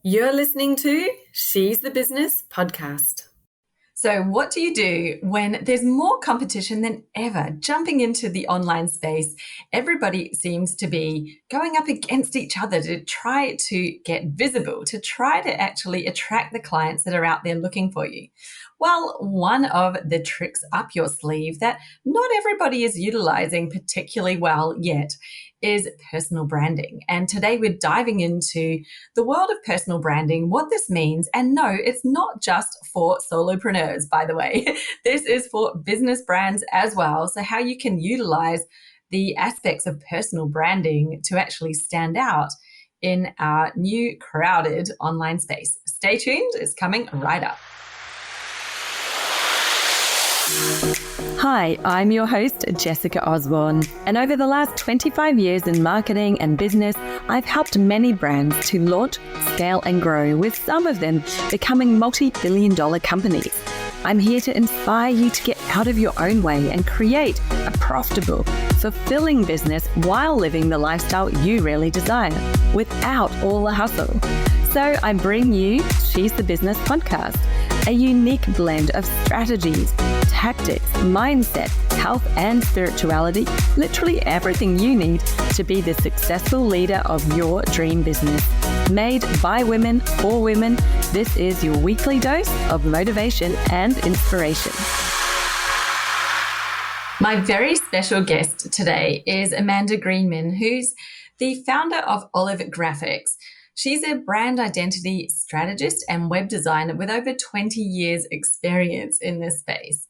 You're listening to She's the Business podcast. So what do you do when there's more competition than ever jumping into the online space? Everybody seems to be going up against each other to try to get visible, to try to actually attract the clients that are out there looking for you. Well, one of the tricks up your sleeve that not everybody is utilizing particularly well yet is personal branding. And today we're diving into the world of personal branding, what this means. And no, it's not just for solopreneurs, by the way. This is for business brands as well. So how you can utilize the aspects of personal branding to actually stand out in our new crowded online space. Stay tuned, it's coming right up. Hi, I'm your host, Jessica Osborne, and over the last 25 years in marketing and business, I've helped many brands to launch, scale, and grow, with some of them becoming multi-billion-dollar companies. I'm here to inspire you to get out of your own way and create a profitable, fulfilling business while living the lifestyle you really desire, without all the hustle. So I bring you She's the Business podcast, a unique blend of strategies, tactics, mindset, health, and spirituality, literally everything you need to be the successful leader of your dream business. Made by women, for women, this is your weekly dose of motivation and inspiration. My very special guest today is Amanda Greenman, who's the founder of Olive Graphics. She's a brand identity strategist and web designer with over 20 years experience in this space.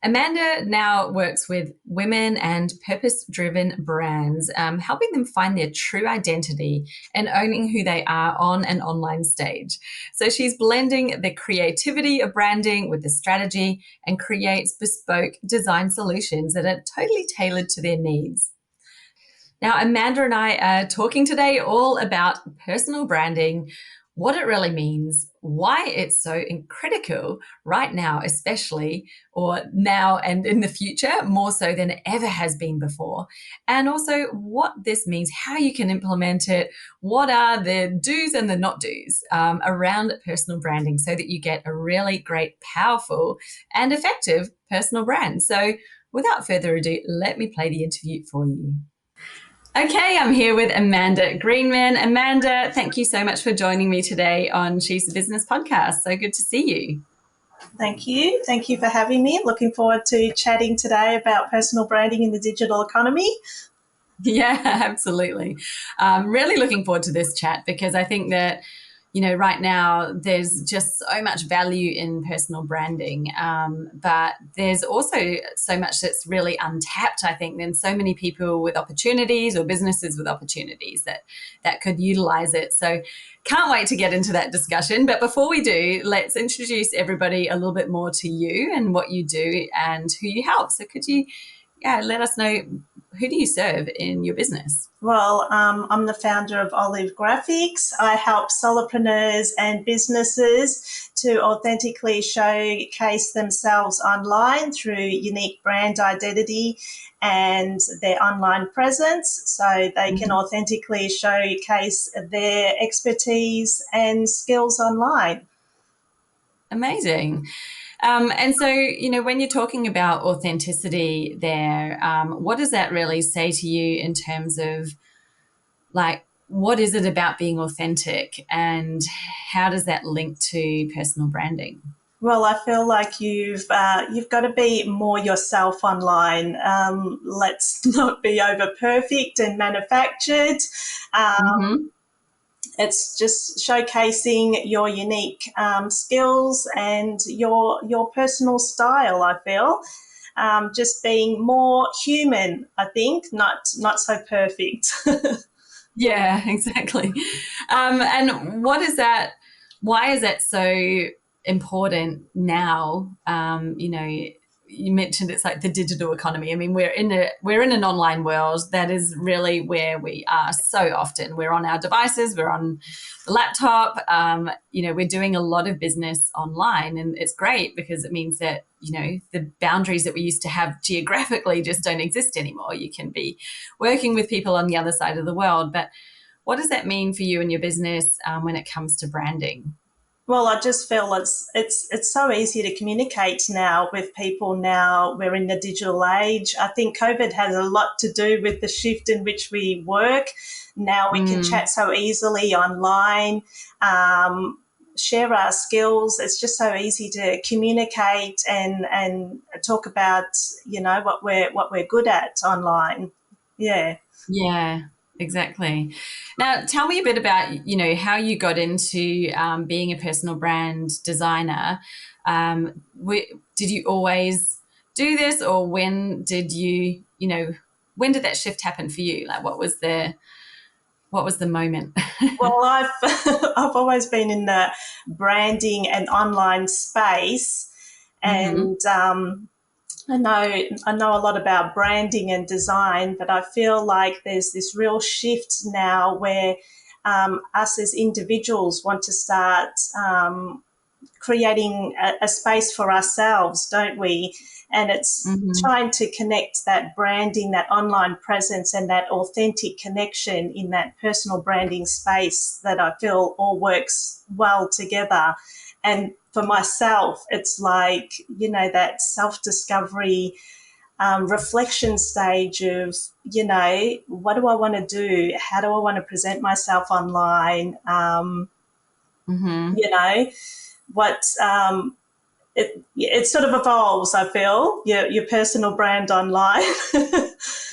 Amanda now works with women and purpose-driven brands, helping them find their true identity and owning who they are on an online stage. So she's blending the creativity of branding with the strategy and creates bespoke design solutions that are totally tailored to their needs. Now, Amanda and I are talking today all about personal branding, what it really means, why it's so critical right now, especially, or now and in the future, more so than it ever has been before, and also what this means, how you can implement it, what are the do's and the not do's around personal branding so that you get a really great, powerful, and effective personal brand. So without further ado, let me play the interview for you. Okay, I'm here with Amanda Greenman. Amanda, thank you so much for joining me today on She's the Business podcast. So good to see you. Thank you. Thank you for having me. Looking forward to chatting today about personal branding in the digital economy. Yeah, absolutely. Really looking forward to this chat because I think that, you know, right now there's just so much value in personal branding, but there's also so much that's really untapped, I think. There's so many people with opportunities or businesses with opportunities that could utilize it. So can't wait to get into that discussion. But before we do, let's introduce everybody a little bit more to you and what you do and who you help. So could you let us know, who do you serve in your business? Well, I'm the founder of Olive Graphics. I help solopreneurs and businesses to authentically showcase themselves online through unique brand identity and their online presence so they can authentically showcase their expertise and skills online. Amazing. And so, you know, when you're talking about authenticity there, what does that really say to you in terms of, like, what is it about being authentic and how does that link to personal branding? Well, I feel like you've got to be more yourself online. Let's not be over perfect and manufactured. It's just showcasing your unique skills and your personal style, I feel. Just being more human, I think, not so perfect. Yeah, exactly. And what is that? Why is that so important now? You know, you mentioned it's like the digital economy. I mean, we're in an online world. That is really where we are so often. We're on our devices, we're on the laptop, you know, we're doing a lot of business online, and it's great because it means that, you know, the boundaries that we used to have geographically just don't exist anymore. You can be working with people on the other side of the world. But what does that mean for you and your business when it comes to branding? Well, I just feel it's so easy to communicate now with people now. We're in the digital age. I think COVID has a lot to do with the shift in which we work. Now we can chat so easily online, share our skills. It's just so easy to communicate and talk about, what we're good at online. Yeah. Yeah, exactly. Now, tell me a bit about, how you got into being a personal brand designer. Did you always do this, or when did when did that shift happen for you? Like, what was the moment? Well, I've I've always been in the branding and online space, Mm-hmm. and I know a lot about branding and design, but I feel like there's this real shift now where us as individuals want to start creating a space for ourselves, don't we? And it's Mm-hmm. trying to connect that branding, that online presence, and that authentic connection in that personal branding space that I feel all works well together. And for myself, it's like, that self discovery reflection stage of, what do I want to do? How do I want to present myself online? Mm-hmm. You know, what it sort of evolves. I feel your personal brand online,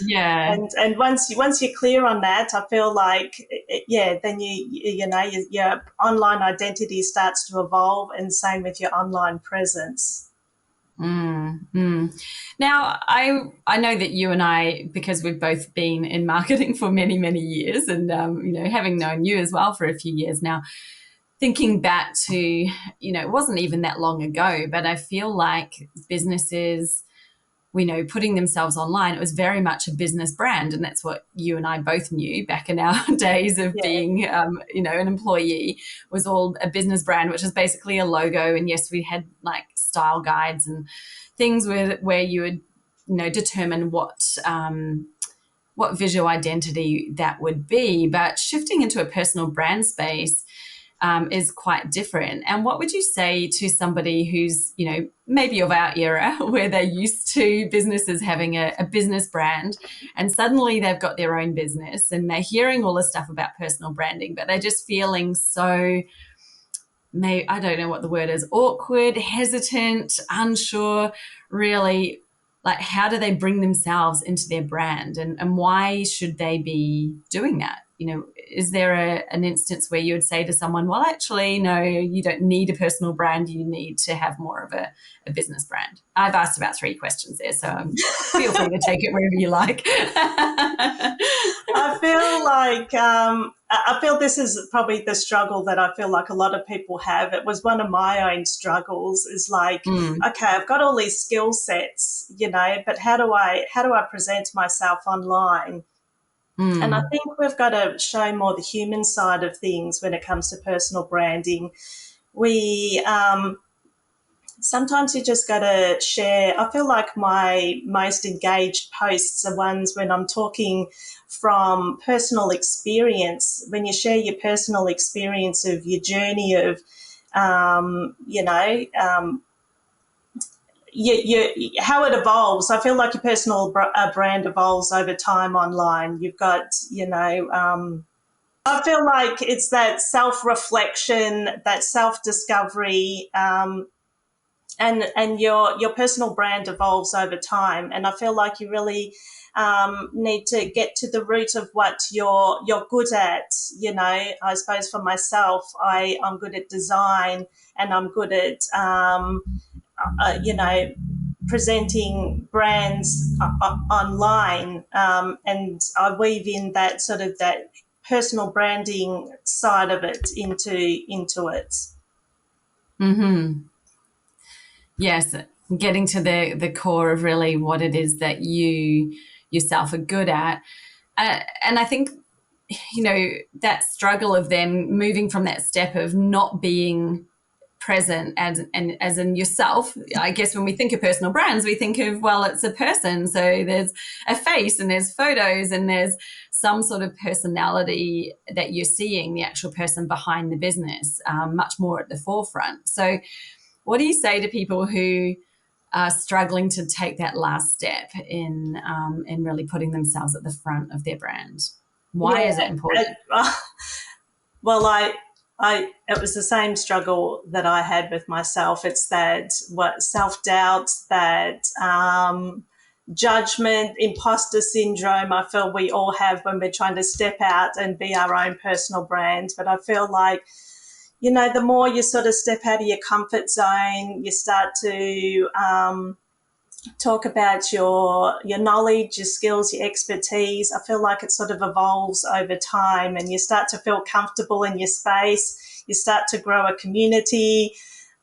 Yeah. and once you're clear on that, I feel like then your online identity starts to evolve, and same with your online presence. Now, I know that you and I, because we've both been in marketing for many, many years, and having known you as well for a few years now, thinking back to, it wasn't even that long ago, but I feel like businesses, putting themselves online, it was very much a business brand. And that's what you and I both knew back in our days of Yeah, being, an employee, was all a business brand, which is basically a logo. And yes, we had like style guides and things where you would, determine what visual identity that would be. But shifting into a personal brand space is quite different. And what would you say to somebody who's, maybe of our era, where they're used to businesses having a business brand, and suddenly they've got their own business and they're hearing all this stuff about personal branding, but they're just feeling so, I don't know what the word is, awkward, hesitant, unsure, really, like, how do they bring themselves into their brand, and why should they be doing that? Is there an instance where you would say to someone, well, actually, no, you don't need a personal brand. You need to have more of a business brand? I've asked about 3 questions there, so feel free to take it wherever you like. I feel like I feel this is probably the struggle that I feel like a lot of people have. It was one of my own struggles. Is like, okay, I've got all these skill sets, but how do I present myself online? And I think we've got to show more the human side of things when it comes to personal branding. We Sometimes you just got to share. I feel like my most engaged posts are ones when I'm talking from personal experience, when you share your personal experience of your journey of, how it evolves. I feel like your personal brand evolves over time online. You've got, I feel like it's that self-reflection, that self-discovery, and your personal brand evolves over time. And I feel like you really need to get to the root of what you're good at. I suppose for myself, I'm good at design, and I'm good at presenting brands online, and I weave in that sort of that personal branding side of it into it. Mm-hmm. Yes, getting to the core of really what it is that you yourself are good at. And I think, that struggle of then moving from that step of not being present and as in yourself. I guess when we think of personal brands, we think of, well, it's a person. So there's a face and there's photos and there's some sort of personality that you're seeing, the actual person behind the business, much more at the forefront. So what do you say to people who are struggling to take that last step in really putting themselves at the front of their brand? Why is it important? Well, it was the same struggle that I had with myself. It's that self-doubt, that judgment, imposter syndrome I feel we all have when we're trying to step out and be our own personal brand. But I feel like, the more you sort of step out of your comfort zone, you start to talk about your knowledge, your skills, your expertise. I feel like it sort of evolves over time and you start to feel comfortable in your space. You start to grow a community,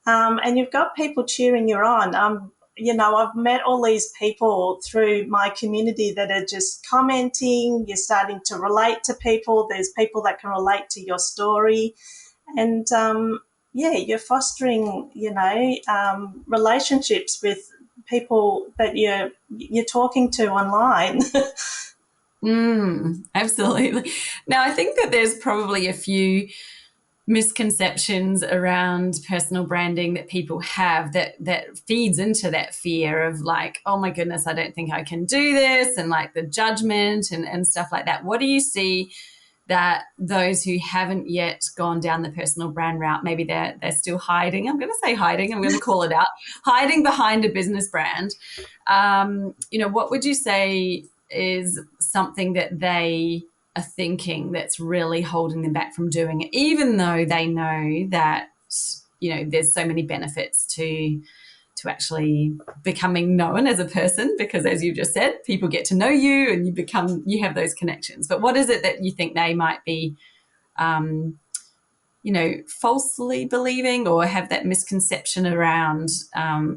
and you've got people cheering you on. I've met all these people through my community that are just commenting. You're starting to relate to people. There's people that can relate to your story. And, you're fostering, relationships with people that you're talking to online. Absolutely. Now, I think that there's probably a few misconceptions around personal branding that people have that feeds into that fear of like, oh my goodness, I don't think I can do this, and like the judgment and stuff like that. What do you see that those who haven't yet gone down the personal brand route, maybe they're still hiding? I'm going to say hiding. I'm going to call it out. Hiding behind a business brand. What would you say is something that they are thinking that's really holding them back from doing it, even though they know that, there's so many benefits to actually becoming known as a person, because as you just said, people get to know you and you have those connections. But what is it that you think they might be, falsely believing or have that misconception around,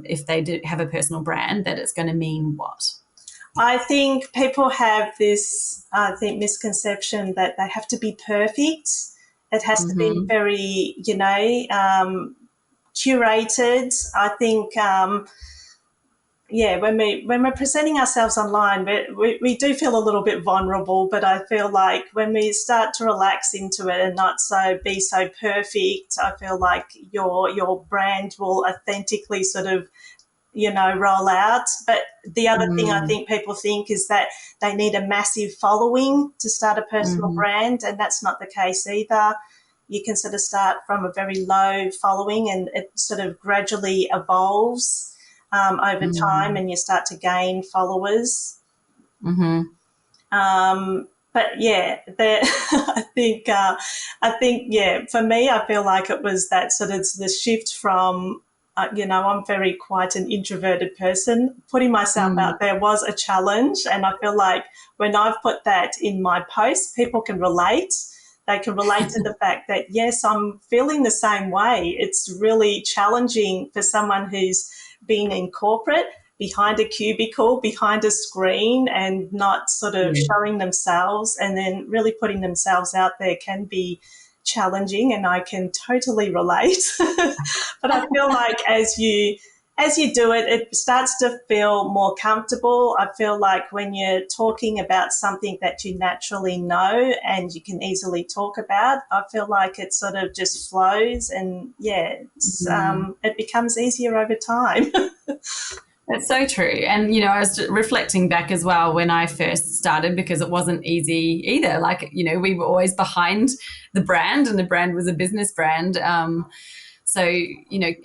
if they do have a personal brand, that it's going to mean what? I think people have this, misconception that they have to be perfect. It has to be very, curated. I think, when we're presenting ourselves online, we do feel a little bit vulnerable, but I feel like when we start to relax into it and not be so perfect, I feel like your brand will authentically sort of, roll out. But the other thing I think people think is that they need a massive following to start a personal brand, and that's not the case either. You can sort of start from a very low following and it sort of gradually evolves over time, and you start to gain followers. But yeah, I think, for me, I feel like it was that sort of the shift from, I'm very quite an introverted person. Putting myself out there was a challenge, and I feel like when I've put that in my post, people can relate. They can relate to the fact that, yes, I'm feeling the same way. It's really challenging for someone who's been in corporate, behind a cubicle, behind a screen, and not sort of showing themselves, and then really putting themselves out there can be challenging, and I can totally relate. But I feel like as you do it, it starts to feel more comfortable. I feel like when you're talking about something that you naturally know and you can easily talk about, I feel like it sort of just flows, and it becomes easier over time. That's so true. And, I was reflecting back as well when I first started, because it wasn't easy either. Like, we were always behind the brand, and the brand was a business brand. So,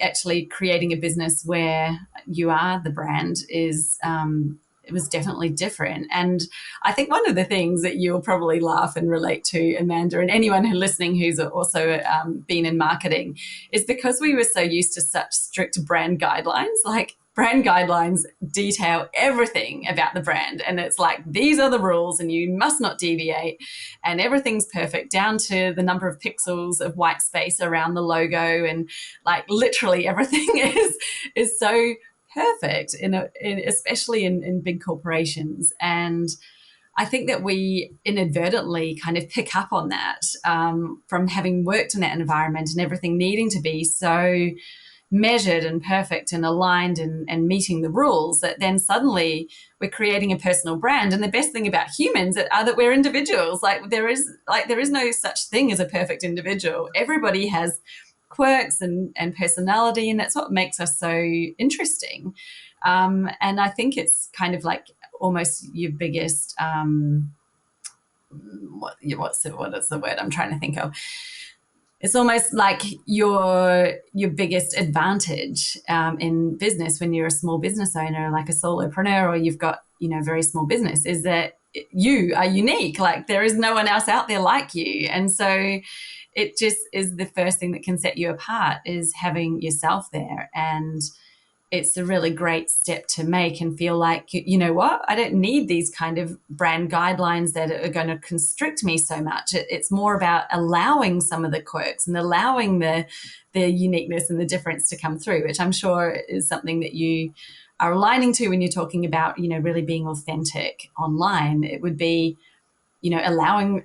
actually creating a business where you are the brand is, it was definitely different. And I think one of the things that you'll probably laugh and relate to, Amanda, and anyone who's listening who's also been in marketing, is because we were so used to such strict brand guidelines. Like, brand guidelines detail everything about the brand, and it's like, these are the rules and you must not deviate, and everything's perfect down to the number of pixels of white space around the logo, and like literally everything is so perfect especially in big corporations. And I think that we inadvertently kind of pick up on that from having worked in that environment and everything needing to be so measured and perfect and aligned and meeting the rules, that then suddenly we're creating a personal brand. And the best thing about humans are that we're individuals. There is no such thing as a perfect individual. Everybody has quirks and personality, and that's what makes us so interesting. And I think it's kind of like almost your biggest what is the word I'm trying to think of? It's almost like your biggest advantage in business when you're a small business owner, like a solopreneur, or you've got a very small business, is that you are unique. Like there is no one else out there like you, and so it just is the first thing that can set you apart is having yourself there. And it's a really great step to make and feel like, you know what, I don't need these kind of brand guidelines that are going to constrict me so much. It's more about allowing some of the quirks and allowing the uniqueness and the difference to come through, which I'm sure is something that you are aligning to when you're talking about, really being authentic online. It would be, allowing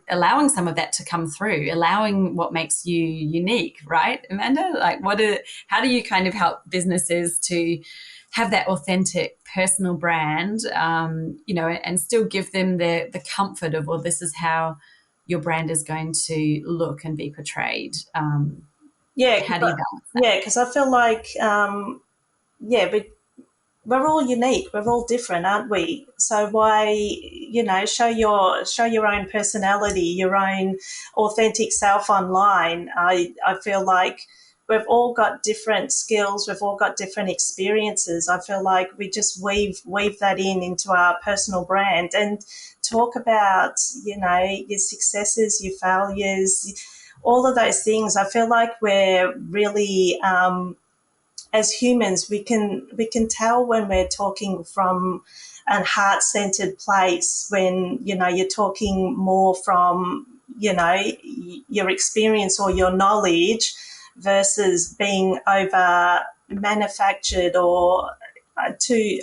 some of that to come through, allowing what makes you unique, right, Amanda? Like how do you kind of help businesses to have that authentic personal brand, and still give them the comfort of, well, this is how your brand is going to look and be portrayed. How do you balance that? Yeah, because I feel like, but we're all unique. We're all different, aren't we? So why, show your own personality, your own authentic self online. I feel like we've all got different skills. We've all got different experiences. I feel like we just weave that into our personal brand and talk about, your successes, your failures, all of those things. I feel like we're really, as humans, we can tell when we're talking from a heart-centered place, when you're talking more from your experience or your knowledge versus being over manufactured or too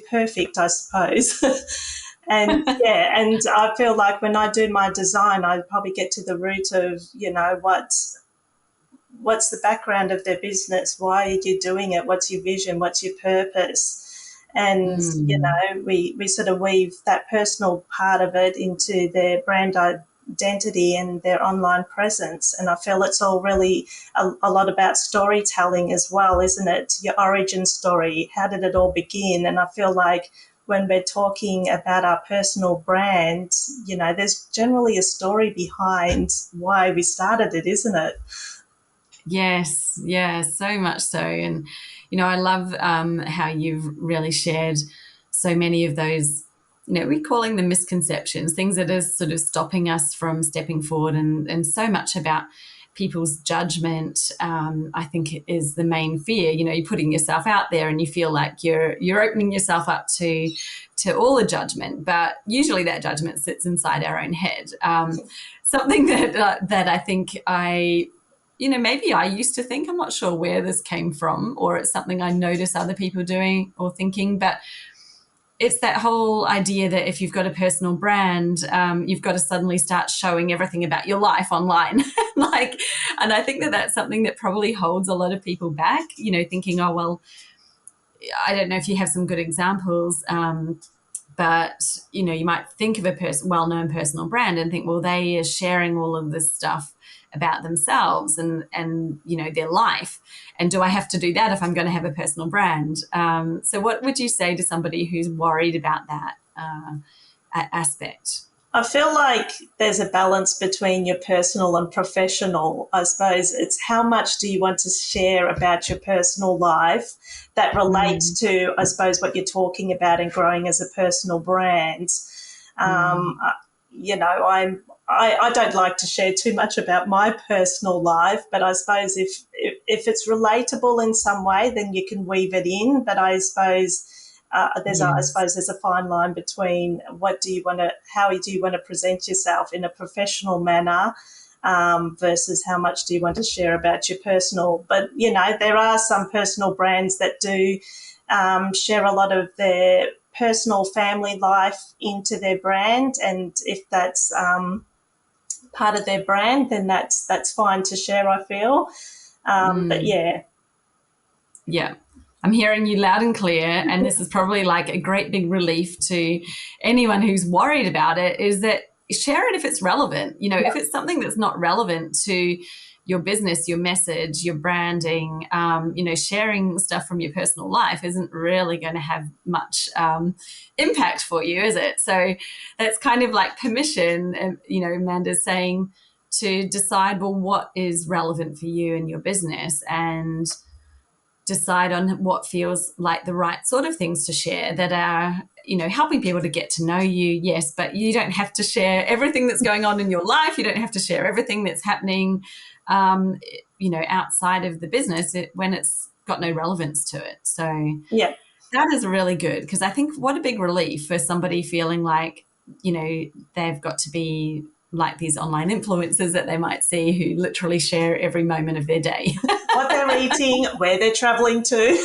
perfect, I suppose. And and I feel like when I do my design, I probably get to the root of what's the background of their business? Why are you doing it? What's your vision? What's your purpose? And, we sort of weave that personal part of it into their brand identity and their online presence. And I feel it's all really a lot about storytelling as well, isn't it? Your origin story. How did it all begin? And I feel like when we're talking about our personal brand, there's generally a story behind why we started it, isn't it? Yes, yeah, so much so. And, I love how you've really shared so many of those, we're calling them misconceptions, things that are sort of stopping us from stepping forward, and so much about people's judgment, I think is the main fear. You're putting yourself out there and you feel like you're opening yourself up to all the judgment, but usually that judgment sits inside our own head. Something that I think maybe I used to think, I'm not sure where this came from, or it's something I notice other people doing or thinking, but it's that whole idea that if you've got a personal brand, you've got to suddenly start showing everything about your life online. And I think that that's something that probably holds a lot of people back, thinking, oh, well, I don't know if you have some good examples, but, you might think of a well-known personal brand and think, well, they are sharing all of this stuff about themselves and their life. And do I have to do that if I'm going to have a personal brand? So what would you say to somebody who's worried about that aspect? I feel like there's a balance between your personal and professional. I suppose it's how much do you want to share about your personal life that relates to, I suppose, what you're talking about and growing as a personal brand. I don't like to share too much about my personal life, but I suppose if it's relatable in some way, then you can weave it in. But I suppose there's a fine line between how do you want to present yourself in a professional manner versus how much do you want to share about your personal. But there are some personal brands that do share a lot of their personal family life into their brand, and if that's part of their brand, then that's fine to share, I feel. But yeah. Yeah. I'm hearing you loud and clear. And this is probably like a great big relief to anyone who's worried about it, is that share it if it's relevant. If it's something that's not relevant to your business, your message, your branding, sharing stuff from your personal life isn't really going to have much impact for you, is it? So that's kind of like permission, Amanda's saying, to decide, well, what is relevant for you and your business, and decide on what feels like the right sort of things to share that are, helping people to get to know you. Yes, but you don't have to share everything that's going on in your life. You don't have to share everything that's happening, outside of the business when it's got no relevance to it. So yeah, that is really good, because I think what a big relief for somebody feeling like, they've got to be like these online influencers that they might see who literally share every moment of their day. What they're eating, where they're traveling to.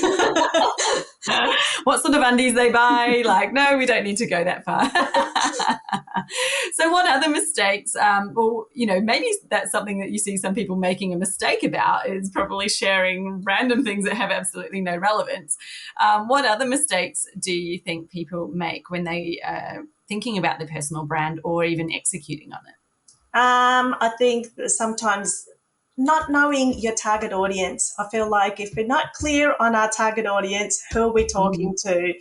What sort of undies they buy. Like, no, we don't need to go that far. So what other mistakes, maybe that's something that you see some people making a mistake about, is probably sharing random things that have absolutely no relevance. What other mistakes do you think people make when they are thinking about their personal brand or even executing on it? I think that sometimes not knowing your target audience. I feel like if we're not clear on our target audience, who are we talking to?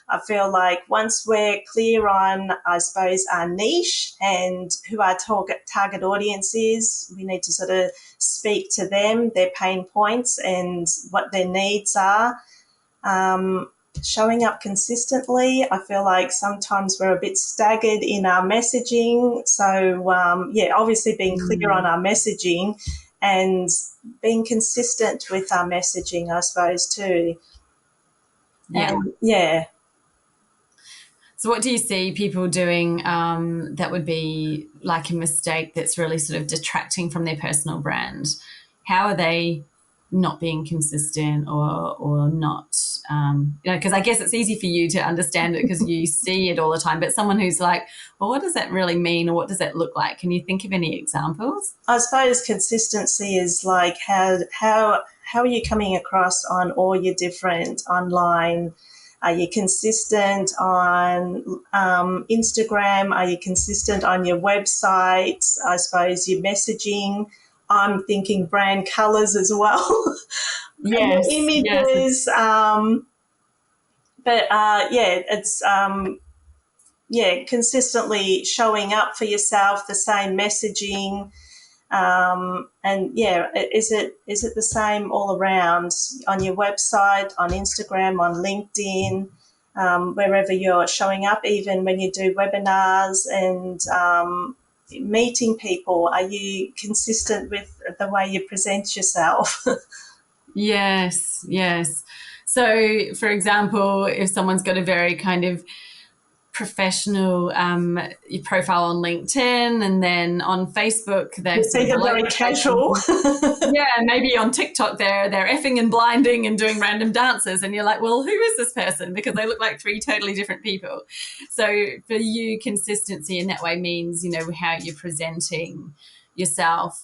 I feel like once we're clear on, I suppose, our niche and who our target audience is, we need to sort of speak to them, their pain points and what their needs are. Showing up consistently. I feel like sometimes we're a bit staggered in our messaging. So, obviously being clear on our messaging and being consistent with our messaging, I suppose, too. Yeah. Yeah. So what do you see people doing that would be like a mistake that's really sort of detracting from their personal brand? How are they not being consistent or not, because I guess it's easy for you to understand it because you see it all the time, but someone who's like, well, what does that really mean, or what does that look like? Can you think of any examples? I suppose consistency is like how are you coming across on all your different online? Are you consistent on Instagram? Are you consistent on your website? I suppose your messaging. I'm thinking brand colours as well. Yes. Images. It's consistently showing up for yourself, the same messaging. Is it the same all around on your website, on Instagram, on LinkedIn, wherever you're showing up, even when you do webinars and meeting people? Are you consistent with the way you present yourself? Yes. So, for example, if someone's got a very kind of professional profile on LinkedIn, and then on Facebook they're sort of very casual. Yeah, maybe on TikTok they're effing and blinding and doing random dances, and you're like, well, who is this person? Because they look like three totally different people. So for you, consistency in that way means, how you're presenting yourself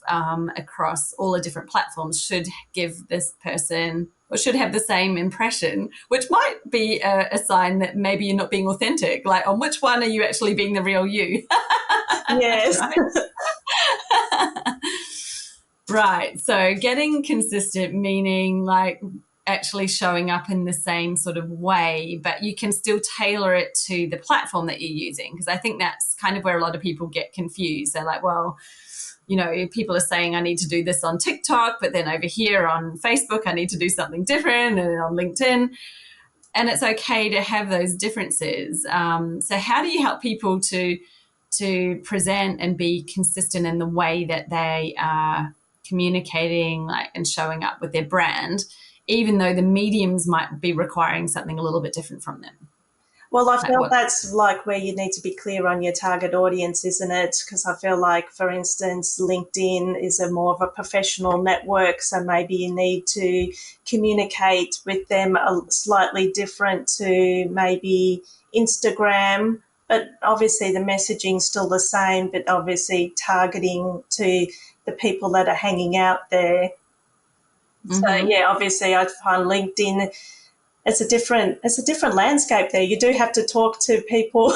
across all the different platforms should give this person, or should have the same impression, which might be a sign that maybe you're not being authentic. Like, on which one are you actually being the real you? Yes. Right. So getting consistent, meaning like actually showing up in the same sort of way, but you can still tailor it to the platform that you're using. Because I think that's kind of where a lot of people get confused. They're like, well, people are saying I need to do this on TikTok, but then over here on Facebook, I need to do something different, and on LinkedIn. And it's okay to have those differences. So how do you help people to present and be consistent in the way that they are communicating, like, and showing up with their brand, even though the mediums might be requiring something a little bit different from them? Well, I Like feel what? that's like where you need to be clear on your target audience, isn't it? Because I feel like, for instance, LinkedIn is a more of a professional network, so maybe you need to communicate with them slightly different to maybe Instagram. But obviously, the messaging's still the same, but obviously targeting to the people that are hanging out there. So Mm-hmm. yeah, obviously, I find LinkedIn, it's a different landscape there. You do have to talk to people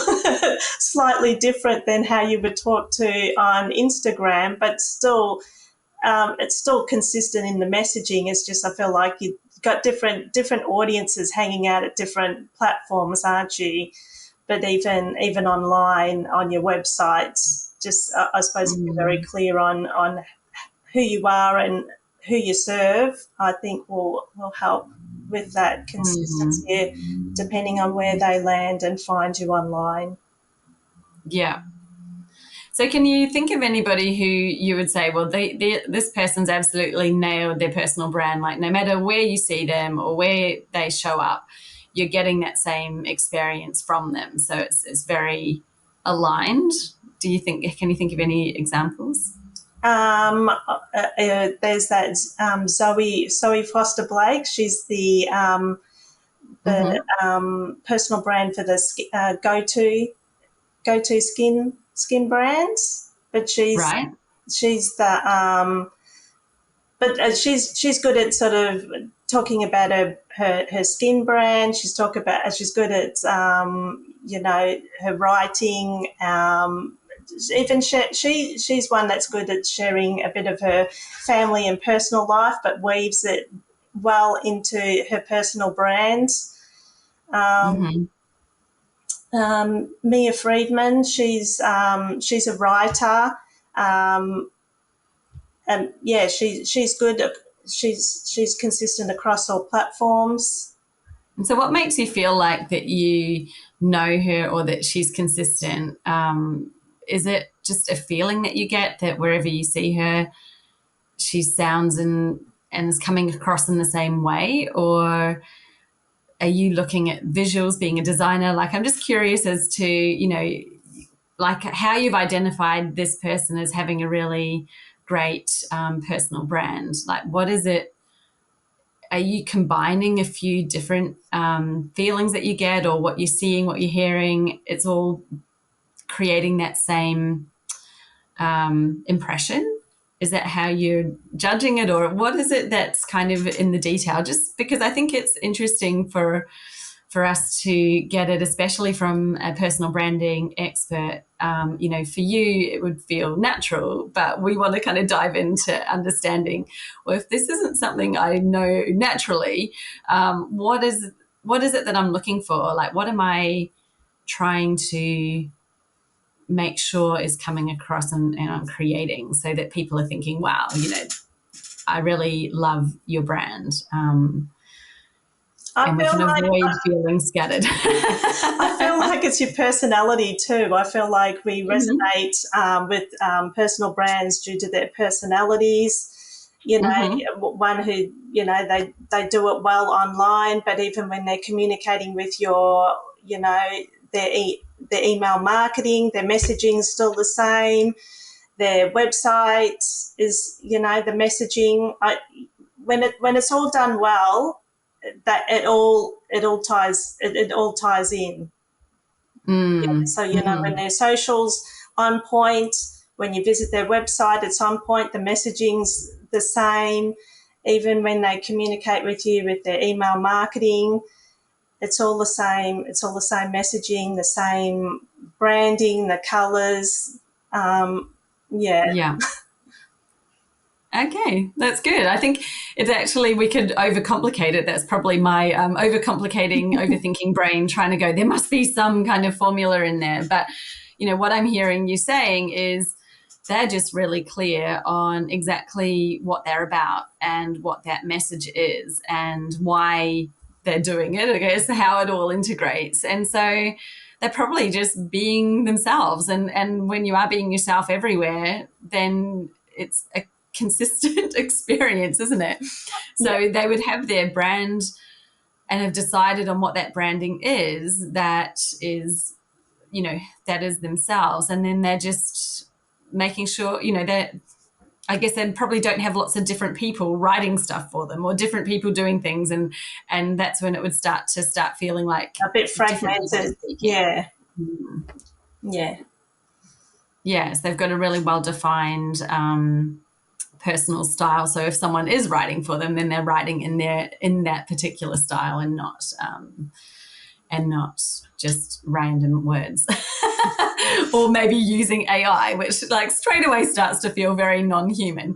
slightly different than how you would talk to on Instagram, but still, it's still consistent in the messaging. It's just I feel like you've got different audiences hanging out at different platforms, aren't you? But even online on your websites, just I suppose be very clear on who you are and who you serve, I think will help with that Mm-hmm. consistency, depending on where they land and find you online. Yeah. So can you think of anybody who you would say, well, this person's absolutely nailed their personal brand, like no matter where you see them or where they show up, you're getting that same experience from them. So it's very aligned. Can you think of any examples? There's that Zoe Foster Blake. She's the Mm-hmm. personal brand for the go to skin brands, but Right. she's the she's good at sort of talking about her skin brand. She's good at her writing. Even she's one that's good at sharing a bit of her family and personal life, but weaves it well into her personal brands. Um, Mm-hmm. Mia Friedman, she's a writer. Um, and yeah, she's good. She's consistent across all platforms. And so what makes you feel like that you know her or that she's consistent? Is it just a feeling that you get that wherever you see her, she sounds and is coming across in the same way? Or are you looking at visuals, being a designer? Like, I'm just curious as to, like how you've identified this person as having a really great personal brand. Like, what is it? Are you combining a few different feelings that you get, or what you're seeing, what you're hearing? It's all creating that same impression. Is that how you're judging it, or what is it that's kind of in the detail? Just because I think it's interesting for us to get it, especially from a personal branding expert. For you, it would feel natural, but we want to kind of dive into understanding, well, if this isn't something I know naturally, what is it that I'm looking for? Like, what am I trying to make sure is coming across and I'm creating so that people are thinking, wow, I really love your brand. I And we feel can like avoid feeling scattered. I feel like it's your personality too. I feel like we Mm-hmm. resonate with personal brands due to their personalities. Mm-hmm. One who they do it well online, but even when they're communicating with their their email marketing, their messaging is still the same. Their website is the messaging. When it's all done well, that it all ties in. Yeah. So when Mm-hmm. their socials on point, when you visit their website, it's on point. The messaging's the same. Even when they communicate with you with their email marketing, it's all the same. It's all the same messaging, the same branding, the colours. Yeah. Yeah. Okay, that's good. I think it's actually, we could overcomplicate it. That's probably my overthinking brain trying to go, there must be some kind of formula in there. But, what I'm hearing you saying is they're just really clear on exactly what they're about and what that message is and why they're doing it, I guess, how it all integrates. And so they're probably just being themselves. And when you are being yourself everywhere, then it's a consistent experience, isn't it? Yeah. So they would have their brand and have decided on what that branding is, that is themselves, and then they're just making sure, that I guess they probably don't have lots of different people writing stuff for them or different people doing things, and that's when it would start feeling like a bit different people are fragmented. speaking. Yeah. Mm. Yeah. Yes, they've got a really well-defined personal style. So if someone is writing for them, then they're writing in that particular style, and not just random words. Or maybe using AI, which like straight away starts to feel very non-human.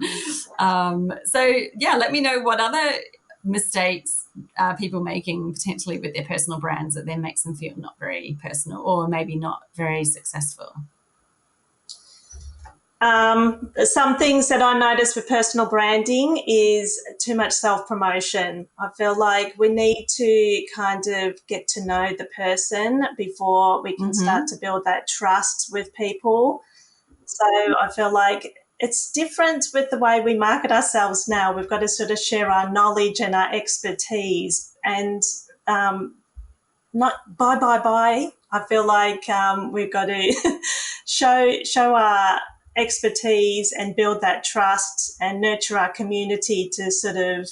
So yeah, let me know what other mistakes are people making potentially with their personal brands that then makes them feel not very personal, or maybe not very successful. Some things that I notice with personal branding is too much self-promotion. I feel like we need to kind of get to know the person before we can start to build that trust with people. So I feel like it's different with the way we market ourselves now. We've got to sort of share our knowledge and our expertise, and not buy. I feel like we've got to show our expertise and build that trust and nurture our community to sort of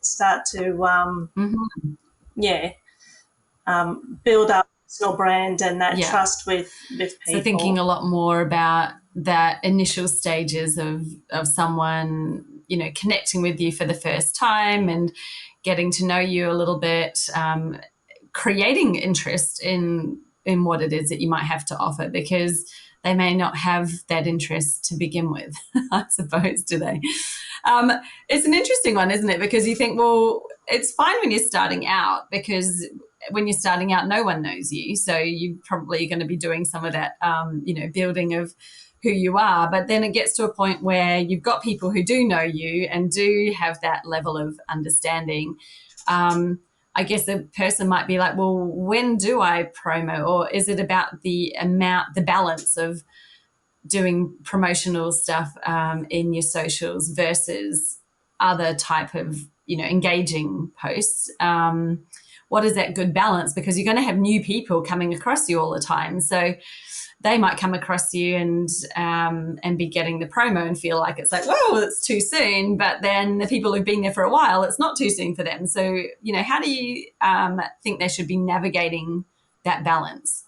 start to build up personal brand and that trust with people. So thinking a lot more about that initial stages of someone connecting with you for the first time and getting to know you a little bit, creating interest in what it is that you might have to offer, because they may not have that interest to begin with, I suppose, do they? It's an interesting one, isn't it? Because you think, well, it's fine when you're starting out, because when you're starting out, no one knows you. So you're probably going to be doing some of that, building of who you are. But then it gets to a point where you've got people who do know you and do have that level of understanding. I guess a person might be like, well, when do I promo? Or is it about the balance of doing promotional stuff in your socials versus other type of, engaging posts? What is that good balance? Because you're going to have new people coming across you all the time. So they might come across you and be getting the promo and feel like it's like, whoa, it's too soon. But then the people who've been there for a while, it's not too soon for them. So, how do you think they should be navigating that balance?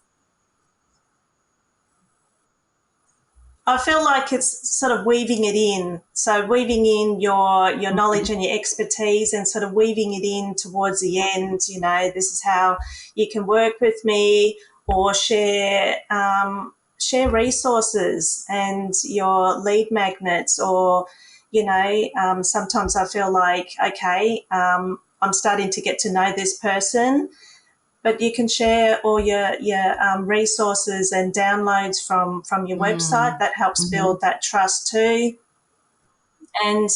I feel like it's sort of weaving it in. So weaving in your knowledge and your expertise, and sort of weaving it in towards the end. This is how you can work with me, or share resources and your lead magnets, or sometimes I feel like, okay, I'm starting to get to know this person, but you can share all your resources and downloads from your website. That helps build that trust too. And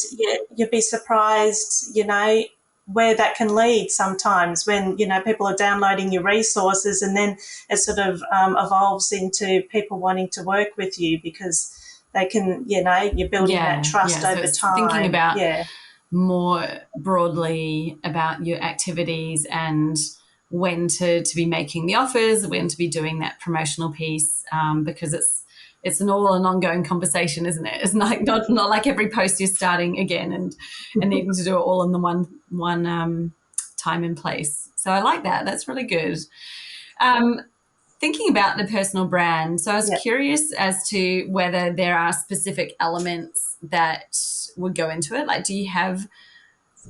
you'd be surprised, where that can lead sometimes when, people are downloading your resources, and then it sort of evolves into people wanting to work with you because they can, you're building that trust over time. Thinking about more broadly about your activities and when to be making the offers, when to be doing that promotional piece, because it's an ongoing conversation, isn't it? It's not like every post you're starting again and needing to do it all in the one time and place. So I like that. That's really good. Thinking about the personal brand, so I was curious as to whether there are specific elements that would go into it. Like, do you have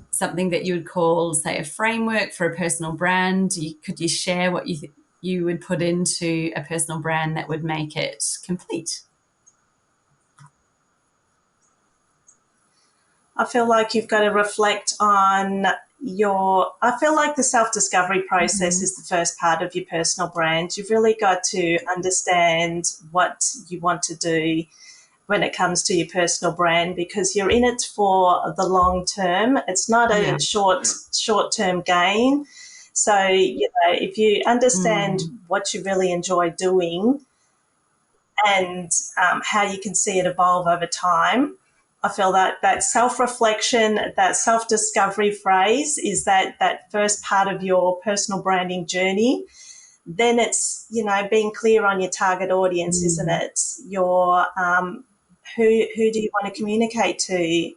something that you would call, say, a framework for a personal brand? Could you share what you would put into a personal brand that would make it complete? I feel like you've got to reflect on I feel like the self-discovery process is the first part of your personal brand. You've really got to understand what you want to do when it comes to your personal brand, because you're in it for the long term. It's not a short-term gain. So, if you understand what you really enjoy doing and how you can see it evolve over time, I feel that self-reflection, that self-discovery phase is that first part of your personal branding journey. Then it's, being clear on your target audience, isn't it? Your who do you want to communicate to?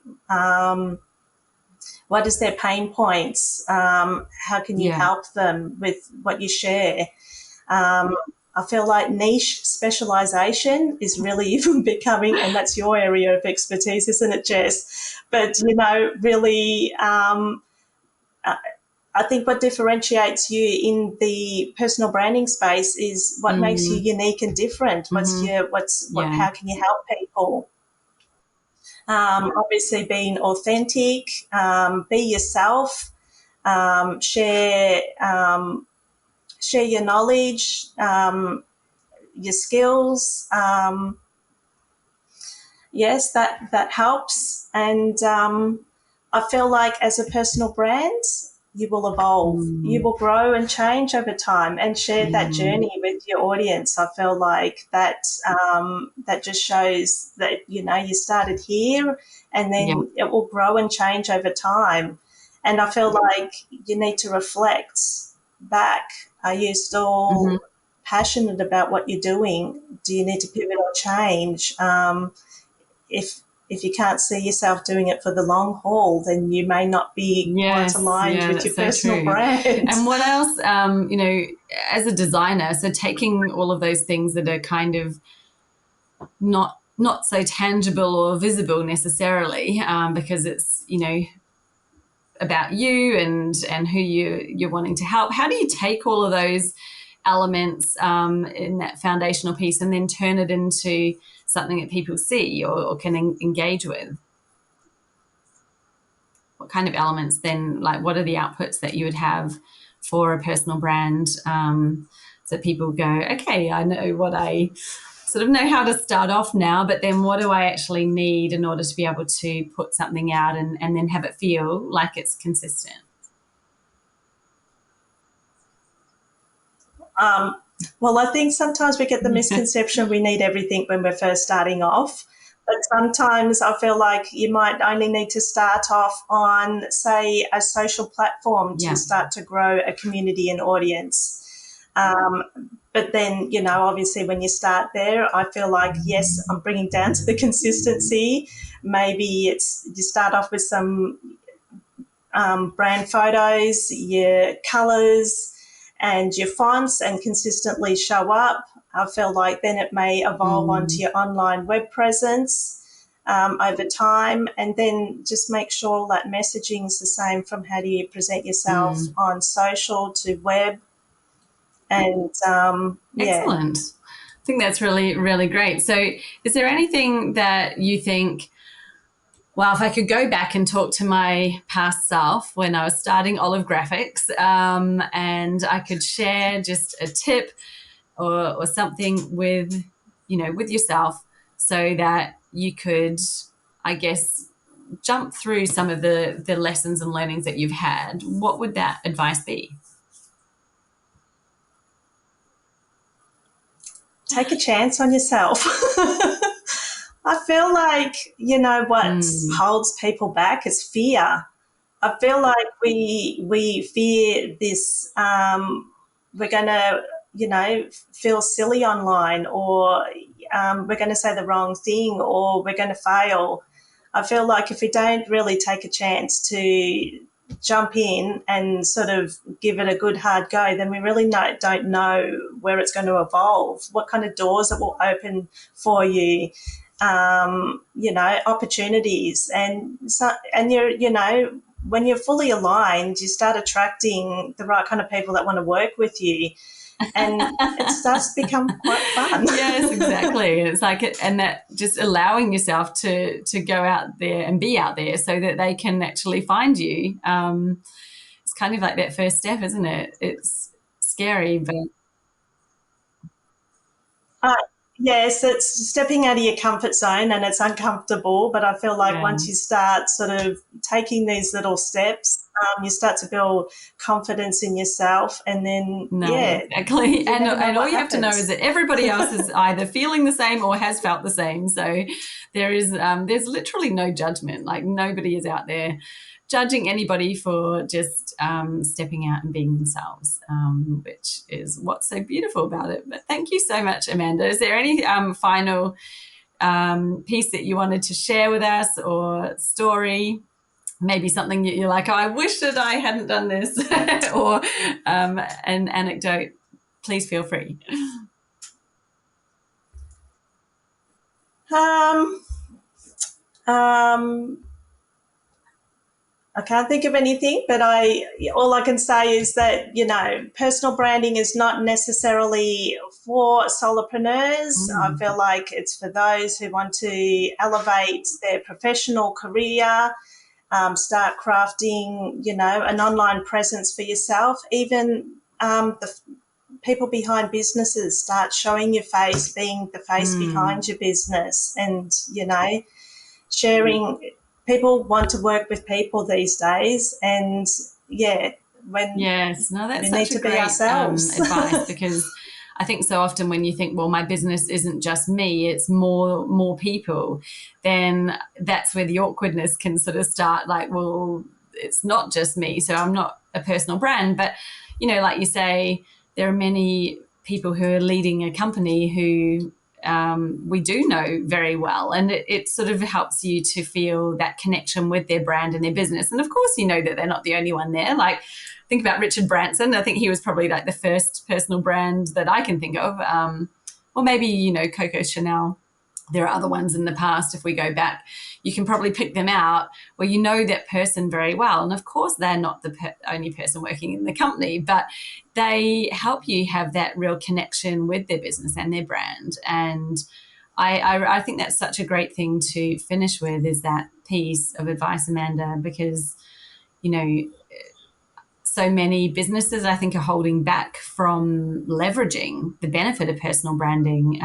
What is their pain points? How can you help them with what you share? I feel like niche specialization is really even becoming, and that's your area of expertise, isn't it, Jess? But, really, I think what differentiates you in the personal branding space is what makes you unique and different. How can you help people? Obviously, being authentic, be yourself, share your knowledge, your skills. Yes, that helps. And I feel like as a personal brand, you will evolve. You will grow and change over time and share that journey with your audience. I feel like that just shows that, you started here and then it will grow and change over time. And I feel like you need to reflect back. Are you still passionate about what you're doing? Do you need to pivot or change? If you can't see yourself doing it for the long haul, then you may not be quite aligned with your personal brand. And what else, as a designer, so taking all of those things that are kind of not so tangible or visible necessarily, because it's, about you and who you're wanting to help. How do you take all of those elements in that foundational piece and then turn it into something that people see or can engage with? What kind of elements then, like what are the outputs that you would have for a personal brand, so people go, okay, I know what I sort of know how to start off now, but then what do I actually need in order to be able to put something out and then have it feel like it's consistent? Well, I think sometimes we get the misconception we need everything when we're first starting off. But sometimes I feel like you might only need to start off on, say, a social platform to start to grow a community and audience. But then, obviously when you start there, I feel like, yes, I'm bringing down to the consistency. Maybe you start off with some brand photos, your colours and your fonts, and consistently show up. I feel like then it may evolve onto your online web presence over time, and then just make sure that messaging is the same from how do you present yourself on social to web. And Excellent. I think that's really, really great. So is there anything that you think, well, if I could go back and talk to my past self when I was starting Olive Graphics, and I could share just a tip or something with yourself so that you could, I guess, jump through some of the lessons and learnings that you've had, what would that advice be? Take a chance on yourself. I feel like, what holds people back is fear. I feel like we fear this, we're going to, feel silly online, or we're going to say the wrong thing, or we're going to fail. I feel like if we don't really take a chance to jump in and sort of give it a good hard go, then we really don't know where it's going to evolve, what kind of doors it will open for you, opportunities. And you're, when you're fully aligned, you start attracting the right kind of people that want to work with you. And it starts to become quite fun. Yes, exactly. It's like and that just allowing yourself to go out there and be out there so that they can actually find you. It's kind of like that first step, isn't it? It's scary, but Yes, it's stepping out of your comfort zone and it's uncomfortable, but I feel like Yeah. once you start sort of taking these little steps, you start to build confidence in yourself, and then, No, exactly. you And never know all what you have to know happens. is that everybody else is either feeling the same or has felt the same. So there's literally no judgment. Like, nobody is out there judging anybody for just stepping out and being themselves, which is what's so beautiful about it. But thank you so much, Amanda. Is there any final piece that you wanted to share with us, or story? Maybe something that you're like, oh, I wish that I hadn't done this, or an anecdote. Please feel free. Um, um, I can't think of anything, but all I can say is that, personal branding is not necessarily for solopreneurs. I feel like it's for those who want to elevate their professional career, start crafting, an online presence for yourself. Even the people behind businesses, start showing your face, being the face behind your business, and, sharing. People want to work with people these days, and when Yes, no, that's we need such a to be great ourselves. advice, because I think so often when you think, well, my business isn't just me, it's more people, then that's where the awkwardness can sort of start. Like, well, it's not just me, so I'm not a personal brand. But, like you say, there are many people who are leading a company who we do know very well, and it sort of helps you to feel that connection with their brand and their business. And of course, that they're not the only one there. Like, think about Richard Branson. I think he was probably like the first personal brand that I can think of, or maybe Coco Chanel. There are other ones in the past. If we go back, you can probably pick them out where you know that person very well. And of course, they're not the only person working in the company, but they help you have that real connection with their business and their brand. And I think that's such a great thing to finish with, is that piece of advice, Amanda, because, so many businesses, I think, are holding back from leveraging the benefit of personal branding,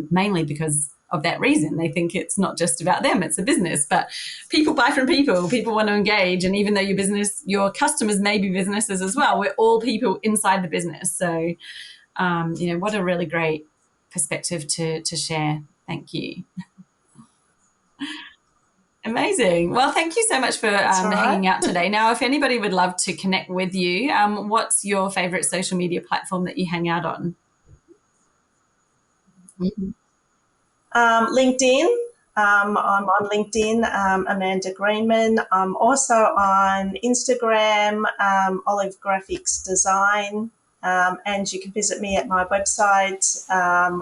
mainly because of that reason. They think it's not just about them, it's a business, but people buy from people. People want to engage. And even though your customers may be businesses as well, we're all people inside the business. So, what a really great perspective to share. Thank you. Amazing. Well, thank you so much for hanging out today. Now, if anybody would love to connect with you, what's your favorite social media platform that you hang out on? LinkedIn. I'm on LinkedIn, Amanda Greenman. I'm also on Instagram, Olive Graphics Design. And you can visit me at my website.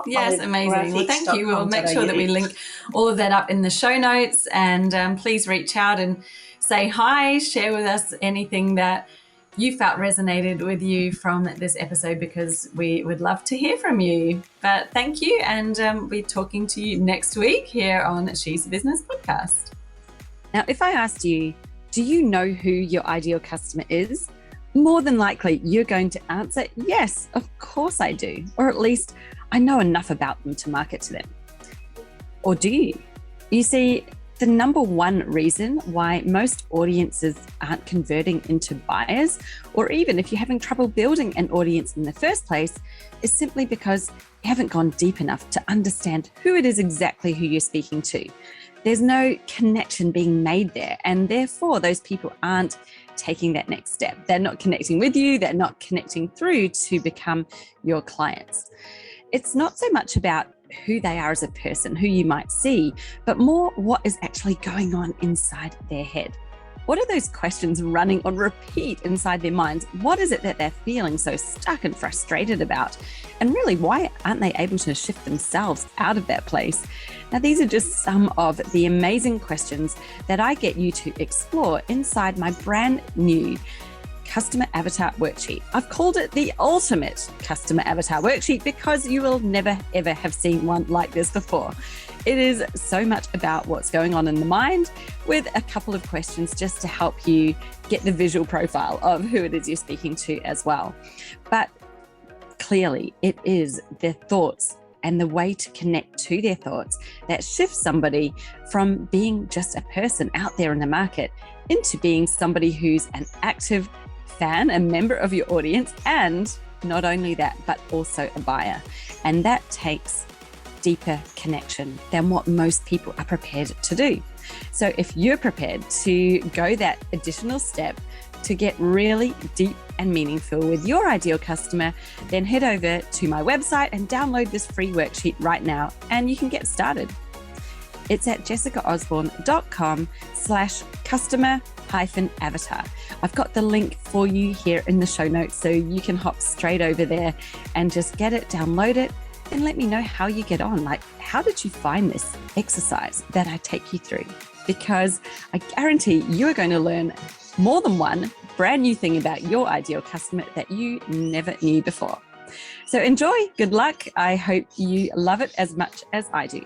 Yes, amazing. Well, thank you. We'll make sure that we link all of that up in the show notes. And please reach out and say hi, share with us anything that you felt resonated with you from this episode, because we would love to hear from you. But thank you. And we're talking to you next week here on She's a Business podcast. Now, if I asked you, do you know who your ideal customer is? More than likely, you're going to answer, yes, of course I do. Or at least I know enough about them to market to them. Or do you? You see, the number one reason why most audiences aren't converting into buyers, or even if you're having trouble building an audience in the first place, is simply because you haven't gone deep enough to understand who it is exactly who you're speaking to. There's no connection being made there, and therefore those people aren't taking that next step. They're not connecting with you, they're not connecting through to become your clients. It's not so much about who they are as a person, who you might see, but more what is actually going on inside their head. What are those questions running on repeat inside their minds? What is it that they're feeling so stuck and frustrated about? And really, why aren't they able to shift themselves out of that place? Now, these are just some of the amazing questions that I get you to explore inside my brand new Customer Avatar Worksheet. I've called it the ultimate Customer Avatar Worksheet because you will never, ever have seen one like this before. It is so much about what's going on in the mind, with a couple of questions just to help you get the visual profile of who it is you're speaking to as well. But clearly, it is their thoughts and the way to connect to their thoughts that shifts somebody from being just a person out there in the market into being somebody who's an active fan, a member of your audience, and not only that, but also a buyer. And that takes deeper connection than what most people are prepared to do. So if you're prepared to go that additional step to get really deep and meaningful with your ideal customer, then head over to my website and download this free worksheet right now, and you can get started. It's at jessicaosborne.com/customer-avatar. I've got the link for you here in the show notes, so you can hop straight over there and just get it, download it, and let me know how you get on. Like, how did you find this exercise that I take you through? Because I guarantee you are going to learn more than one brand new thing about your ideal customer that you never knew before. So enjoy, good luck. I hope you love it as much as I do.